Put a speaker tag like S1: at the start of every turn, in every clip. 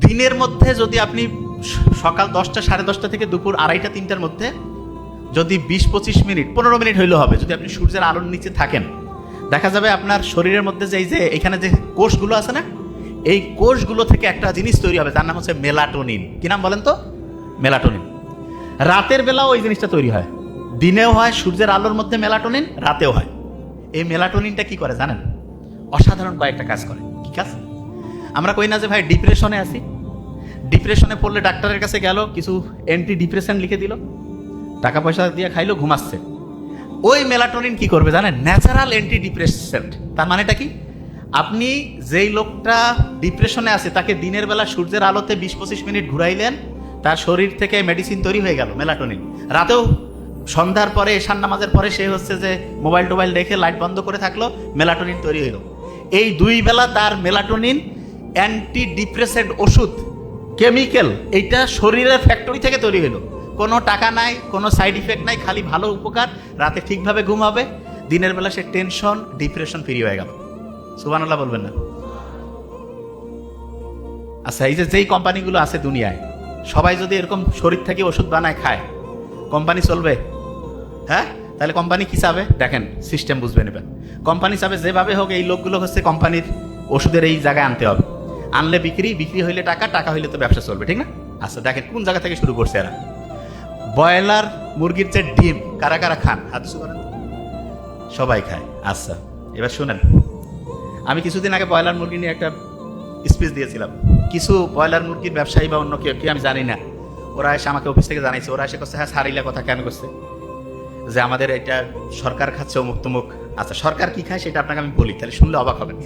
S1: দিনের মধ্যে যদি আপনি সকাল 10টা 10:30 থেকে দুপুর 2:30 3টার মধ্যে যদি 20-25 মিনিট 15 মিনিট হইলেও হবে, যদি আপনি সূর্যের আলোর নিচে থাকেন, দেখা যাবে আপনার শরীরের মধ্যে যে এখানে যে কোষগুলো আছে না, এই কোষগুলো থেকে একটা জিনিস তৈরি হবে, তার নাম হচ্ছে মেলাটোনিন। কি নাম বলেন তো? মেলাটোনিন। রাতের বেলাও ওই জিনিসটা তৈরি হয়, দিনেও হয় সূর্যের আলোর মধ্যে মেলাটোনিন, রাতেও হয়। এই মেলাটোনিনটা কি করে জানেন? অসাধারণ কয়েকটা কাজ করে। কি কাজ? আমরা কই না যে ভাই ডিপ্রেশনে আছি, ডিপ্রেশনে পড়লে ডাক্তারের কাছে গেল, কিছু অ্যান্টি ডিপ্রেশন লিখে দিল, টাকা পয়সা দিয়ে খাইলো, ঘুমাচ্ছে। ওই মেলাটোনিন কি করবে জানেন? Natural anti depressant. তার মানেটা কি? আপনি যেই লোকটা ডিপ্রেশনে আছে তাকে দিনের বেলা সূর্যের আলোতে 20-25 মিনিট ঘুরাইলেন, তার শরীর থেকে মেডিসিন তৈরি হয়ে গেল, মেলাটোনিন। রাতেও সন্ধ্যার পরে, এশার নামাজের পরে সে হচ্ছে যে মোবাইল টোবাইল দেখে লাইট বন্ধ করে থাকলো, মেলাটোনিন তৈরি হইল। এই 2 বেলা তার মেলাটোনিন অ্যান্টি ডিপ্রেসেন্ট ওষুধ, কেমিক্যাল, এইটা শরীরের ফ্যাক্টরি থেকে তৈরি হলো। কোনো টাকা নাই, কোনো সাইড ইফেক্ট নাই, খালি ভালো উপকার। রাতে ঠিকভাবে ঘুম হবে, দিনের বেলা সে টেনশন ডিপ্রেশন ফ্রি হয়ে গেল। সুবহানাল্লাহ বলবেন না? আচ্ছা, এই যে যেই কোম্পানিগুলো আছে দুনিয়ায়, সবাই যদি এরকম শরীর থেকে ওষুধ বানায় খায়, কোম্পানি চলবে? হ্যাঁ? তাহলে কোম্পানি কি চাবে? দেখেন, সিস্টেম বুঝবে নেবেন। কোম্পানি চাবে যেভাবে হোক এই লোকগুলো হচ্ছে কোম্পানির ওষুধের এই জায়গায় আনতে হবে, আনলে বিক্রি, বিক্রি হইলে টাকা, টাকা হইলে তো ব্যবসা চলবে, ঠিক না? আচ্ছা দেখেন কোন জায়গা থেকে শুরু করছে এরা। ব্রয়লার মুরগির যে ডিম কারা কারা খান? হাত উঁচু করেন। সবাই খায়। আচ্ছা, এবার শুনেন, আমি কিছুদিন আগে ব্রয়লার মুরগি নিয়ে একটা স্পিচ দিয়েছিলাম। কিছু ব্রয়লার মুরগির ব্যবসায়ী বা অন্য কেউ, কি আমি জানি না, ওরা এসে আমাকে অফিস থেকে জানাইছে, ওরা এসে করছে, হ্যাঁ সারিলা কথা কেন করছে, যে আমাদের এটা সরকার খাচ্ছে অমুক তমুক। আচ্ছা, সরকার কি খায় সেটা আপনাকে আমি বলি, তাহলে শুনলে অবাক হবেন।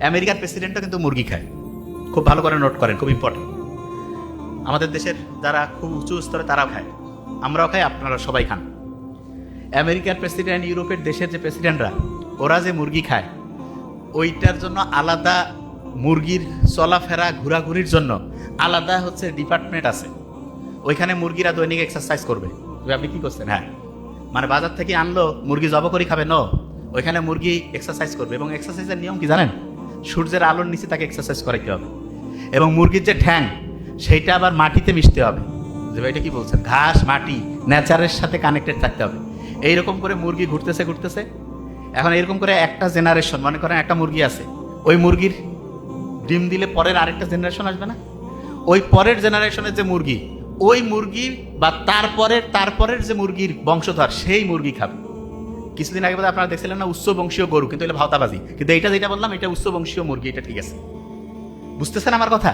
S1: আমেরিকার প্রেসিডেন্টও কিন্তু মুরগি খায়। খুব ভালো করে নোট করেন, খুব ইম্পর্টেন্ট। আমাদের দেশের যারা খুব উঁচু স্তরে তারাও খায়, আমরাও খাই, আপনারা সবাই খান। আমেরিকার প্রেসিডেন্ট, ইউরোপের দেশের যে প্রেসিডেন্টরা, ওরা যে মুরগি খায়, ওইটার জন্য আলাদা, মুরগির চলাফেরা ঘোরাঘুরির জন্য আলাদা হচ্ছে ডিপার্টমেন্ট আছে। ওইখানে মুরগিরা দৈনিক এক্সারসাইজ করবে। আপনি কি করছেন? হ্যাঁ, মানে বাজার থেকে আনলো মুরগি জব করে খাবে? নো, ওইখানে মুরগি এক্সারসাইজ করবে। এবং এক্সারসাইজের নিয়ম কি জানেন? সূর্যের আলোর নিচে তাকে এক্সারসাইজ করাইতে হবে। এবং মুরগির যে ঠ্যাং, সেইটা আবার মাটিতে মিশতে হবে। যে এটা কি বলছেন? ঘাস, মাটি, নেচারের সাথে কানেক্টেড থাকতে হবে। এইরকম করে মুরগি ঘুরতেছে ঘুরতেছে। এখন এরকম করে একটা জেনারেশন, মনে করেন একটা মুরগি আছে, ওই মুরগির ডিম দিলে পরের আরেকটা জেনারেশন আসবে না? ওই পরের জেনারেশনের যে মুরগি, ওই মুরগি বা তারপরের যে মুরগির বংশধর, সেই মুরগি খাবে। কিছুদিন আগে বোধহয় আপনারা দেখছিলেন না, উচ্চ বংশীয় গরু, কিন্তু এটা ভাওতাবাজি। কিন্তু এইটা যেটা বললাম, এটা উচ্চ বংশীয় মুরগি, এটা ঠিক আছে। বুঝতেছেন আমার কথা?